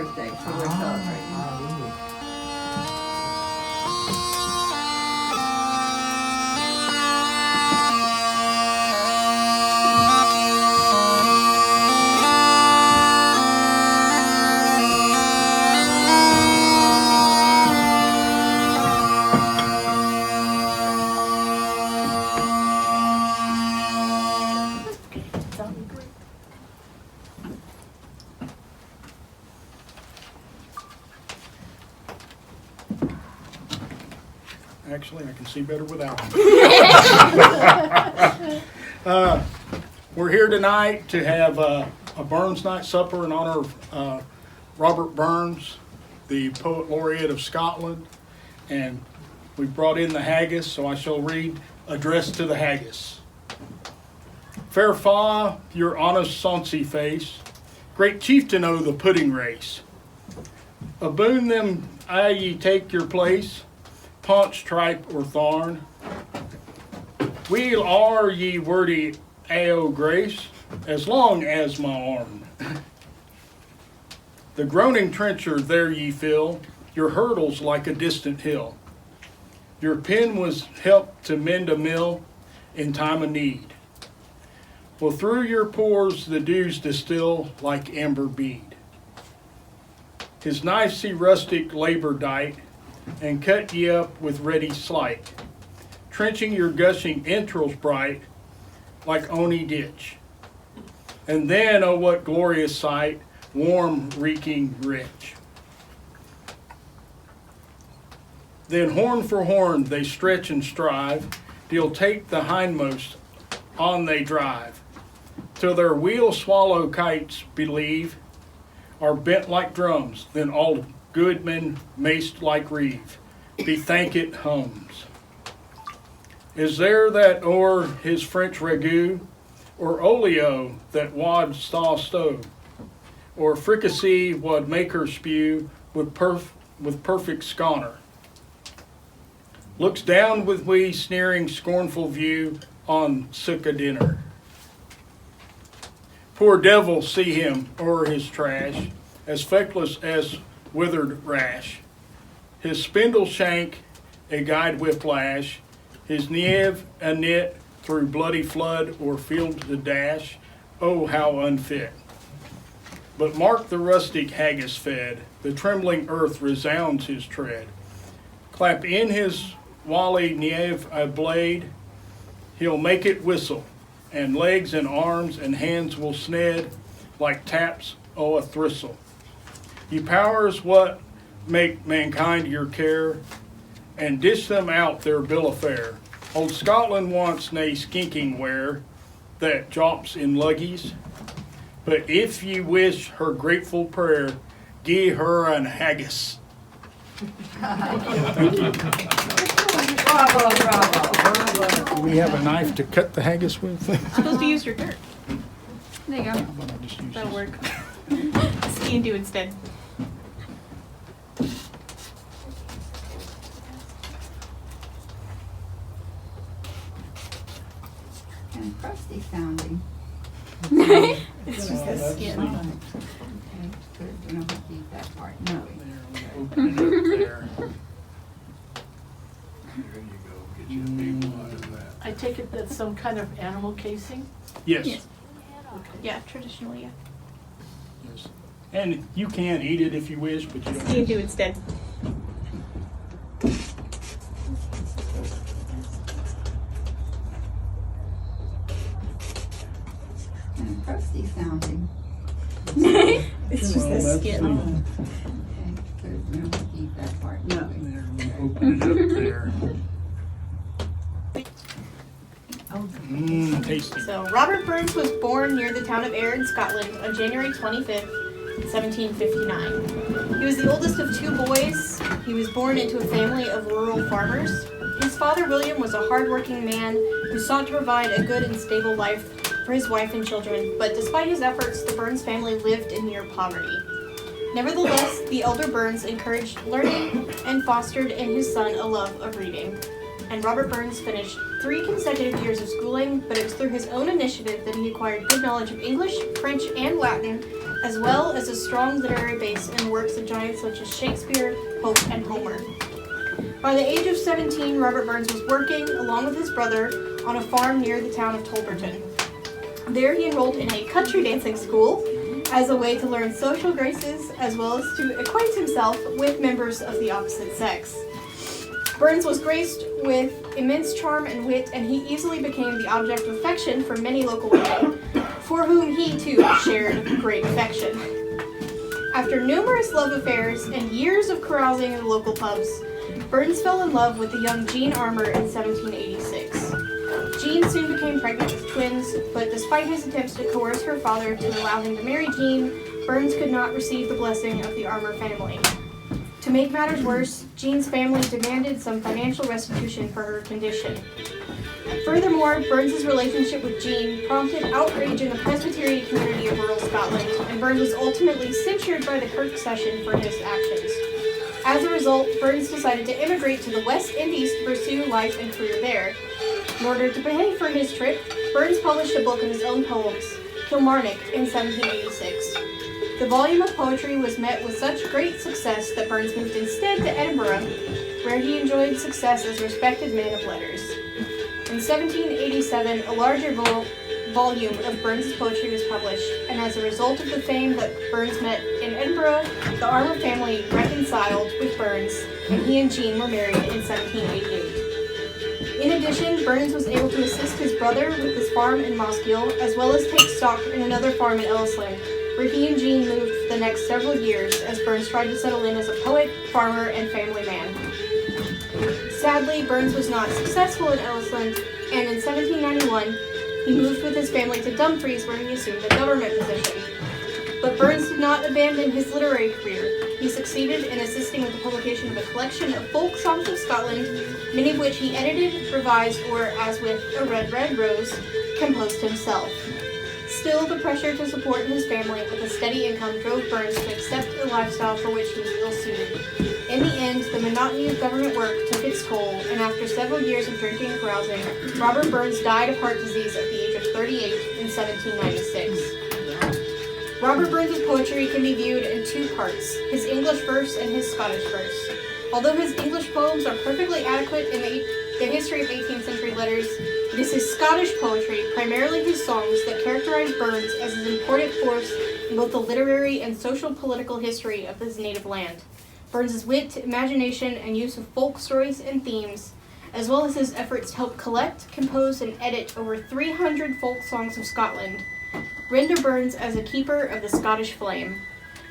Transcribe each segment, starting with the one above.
birthday, so we're celebrating. Actually, I can see better without them. We're here tonight to have a Burns Night Supper in honor of Robert Burns, the Poet Laureate of Scotland. And we brought in the haggis, so I shall read Address to the Haggis. Fair fa, your honest sonsie face, great chieftain o' the pudding race. Aboon them aye ye take your place, paunch, tripe, or thorn. Weel are ye wordy ao grace, as long as my arm. The groaning trencher there ye fill, your hurdles like a distant hill. Your pen was helped to mend a mill in time of need. Well, through your pores the dews distill like amber bead. His knife see rustic labor dight, and cut ye up with ready sleight, trenching your gushing entrails bright like ony ditch. And then, oh what glorious sight, warm, reeking, rich. Then horn for horn they stretch and strive, till take the hindmost, on they drive, till their wheel swallow kites believe, are bent like drums, then all good men maced like reeve, bethank it homes. Is there that o'er his French ragout, or olio that wad staw stove, or fricassee wad make her spew with perfect sconner? Looks down with wee sneering scornful view on sic a dinner. Poor devil see him o'er his trash, as feckless as withered rash, his spindle shank a guide whiplash, his nieve a knit through bloody flood or field to dash, oh how unfit. But mark the rustic haggis fed, the trembling earth resounds his tread. Clap in his wally nieve a blade, he'll make it whistle, and legs and arms and hands will sned like taps o' a thistle. Ye powers what make mankind your care, and dish them out their bill of fare. Old Scotland wants nae skinking ware that drops in luggies, but if ye wish her grateful prayer, gie her an haggis. Thank you. Bravo, bravo. Do we have a knife to cut the haggis with? I'm supposed to use your dirt. There you go. How about I just use That'll this? work. Ski and do instead. Kind of crusty sounding. It's just the that's skin. the- Okay, good. We don't have to eat that part. No. There, we'll open it up there. There you go, get you a big wad of that. I take it that's some kind of animal casing? Yes. Yes. Yeah, traditionally, yeah. Yes. And you can eat it if you wish, but you don't. Ski and do instead. Kind of crusty sounding. It's just Well, the that's skin. Okay, good. We don't have to eat that part. No. There, we'll open it up there. Tasty. So, Robert Burns was born near the town of Ayr in Scotland on January 25th, 1759. He was the oldest of two boys. He was born into a family of rural farmers. His father, William, was a hardworking man who sought to provide a good and stable life for his wife and children, but despite his efforts, the Burns family lived in near poverty. Nevertheless, the elder Burns encouraged learning and fostered in his son a love of reading. And Robert Burns finished 3 consecutive years of schooling, but it was through his own initiative that he acquired good knowledge of English, French, and Latin, as well as a strong literary base in works of giants such as Shakespeare, Pope, and Homer. By the age of 17, Robert Burns was working, along with his brother, on a farm near the town of Tolberton. There he enrolled in a country dancing school as a way to learn social graces as well as to acquaint himself with members of the opposite sex. Burns was graced with immense charm and wit, and he easily became the object of affection for many local women, for whom he too shared great affection. After numerous love affairs and years of carousing in the local pubs, Burns fell in love with the young Jean Armour in 1786. Jean soon became pregnant with twins, but despite his attempts to coerce her father to allow him to marry Jean, Burns could not receive the blessing of the Armour family. To make matters worse, Jean's family demanded some financial restitution for her condition. Furthermore, Burns' relationship with Jean prompted outrage in the Presbyterian community of rural Scotland, and Burns was ultimately censured by the Kirk session for his actions. As a result, Burns decided to immigrate to the West Indies to pursue life and career there. In order to pay for his trip, Burns published a book of his own poems, Kilmarnock, in 1786. The volume of poetry was met with such great success that Burns moved instead to Edinburgh, where he enjoyed success as a respected man of letters. In 1787, a larger volume of Burns' poetry was published, and as a result of the fame that Burns met in Edinburgh, the Armour family reconciled with Burns, and he and Jean were married in 1788. In addition, Burns was able to assist his brother with his farm in Moskill, as well as take stock in another farm in Ellisland, where he and Jean moved for the next several years as Burns tried to settle in as a poet, farmer, and family man. Sadly, Burns was not successful in Ellisland, and in 1791, he moved with his family to Dumfries, where he assumed a government position. But Burns did not abandon his literary career. He succeeded in assisting with the publication of a collection of folk songs of Scotland, many of which he edited, revised, or, as with A Red, Red Rose, composed himself. Still, the pressure to support his family with a steady income drove Burns to accept a lifestyle for which he was ill-suited. In the end, the monotony of government work took its toll, and after several years of drinking and carousing, Robert Burns died of heart disease at the age of 38 in 1796. Robert Burns' poetry can be viewed in two parts, his English verse and his Scottish verse. Although his English poems are perfectly adequate in the history of 18th century letters, it is his Scottish poetry, primarily his songs, that characterize Burns as an important force in both the literary and social-political history of his native land. Burns' wit, imagination, and use of folk stories and themes, as well as his efforts to help collect, compose, and edit over 300 folk songs of Scotland, render Burns as a keeper of the Scottish flame.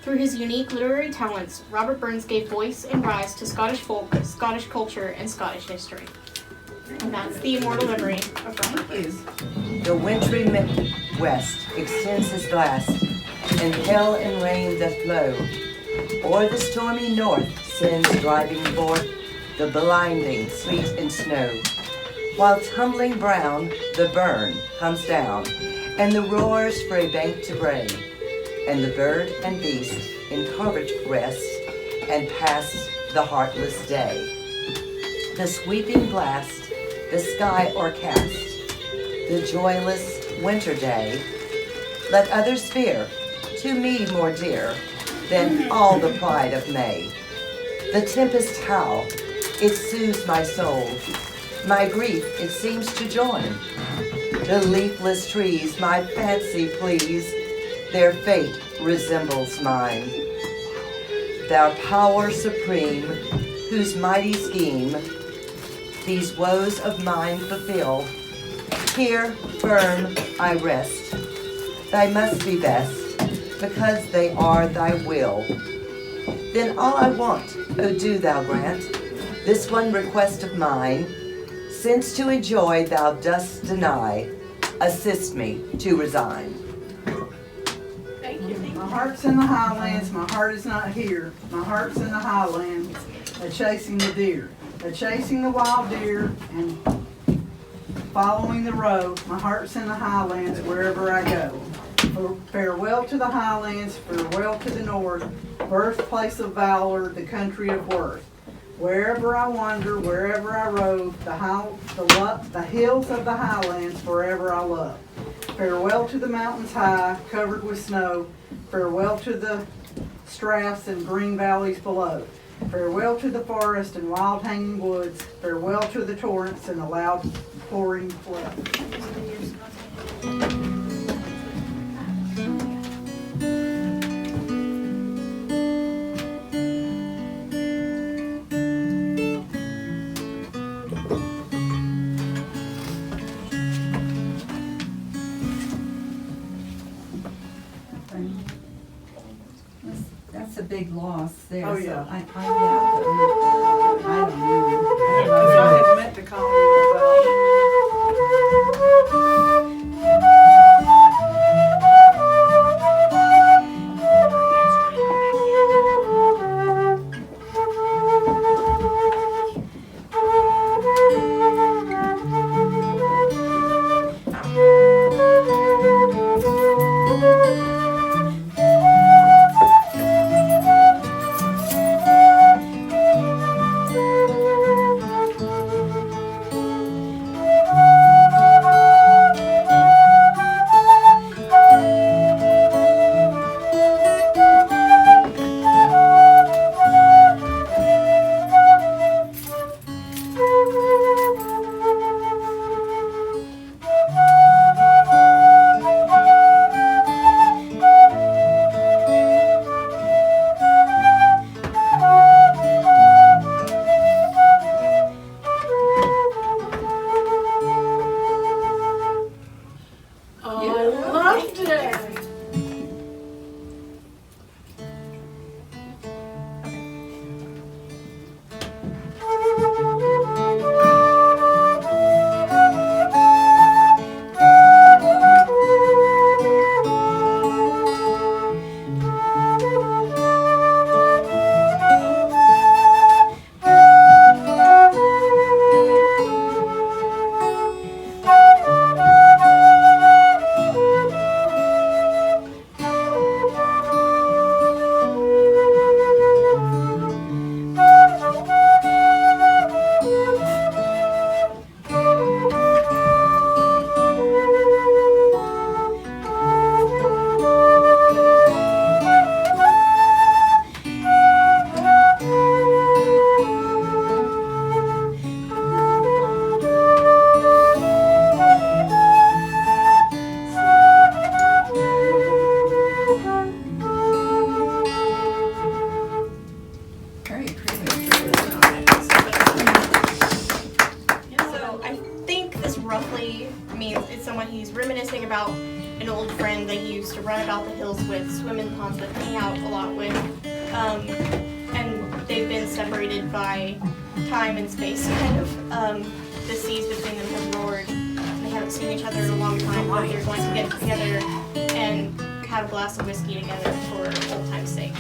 Through his unique literary talents, Robert Burns gave voice and rise to Scottish folk, Scottish culture, and Scottish history. And that's the immortal memory of Robert Burns. The wintry Midwest extends his blast, and hail and rain doth flow. O'er the stormy north sends driving forth the blinding sleet and snow. While tumbling brown the burn comes down, and the roars for a bank to bray, and the bird and beast in covert rest, and pass the heartless day. The sweeping blast the sky o'ercast, the joyless winter day. Let others fear, to me more dear than all the pride of May. The tempest howl, it soothes my soul, my grief it seems to join. The leafless trees my fancy please, their fate resembles mine. Thou power supreme, whose mighty scheme these woes of mine fulfill, here firm I rest. Thy must be best, because they are thy will. Then all I want, O do thou grant, this one request of mine, since to enjoy thou dost deny, assist me to resign. Thank you. My heart's in the highlands, my heart is not here. My heart's in the highlands, a-chasing the deer, a-chasing the wild deer, and following the road. My heart's in the highlands wherever I go. Farewell to the highlands, farewell to the north, birthplace of valor, the country of worth. Wherever I wander, wherever I rove, the hills of the highlands forever I love. Farewell to the mountains high, covered with snow. Farewell to the straths and green valleys below. Farewell to the forest and wild hanging woods. Farewell to the torrents and the loud pouring flood. That's a big loss there. Oh, so yeah. I don't know. Because I had meant to call you about. Oh, I loved it. Very pretty. So I think this roughly means it's someone he's reminiscing about an old friend that he used to run about the hills with, swim in ponds with, hang out a lot with. And they've been separated by time and space, kind of. The seas between them have roared. They haven't seen each other in a long time, but they're going to get together and have a glass of whiskey together for old time's sake.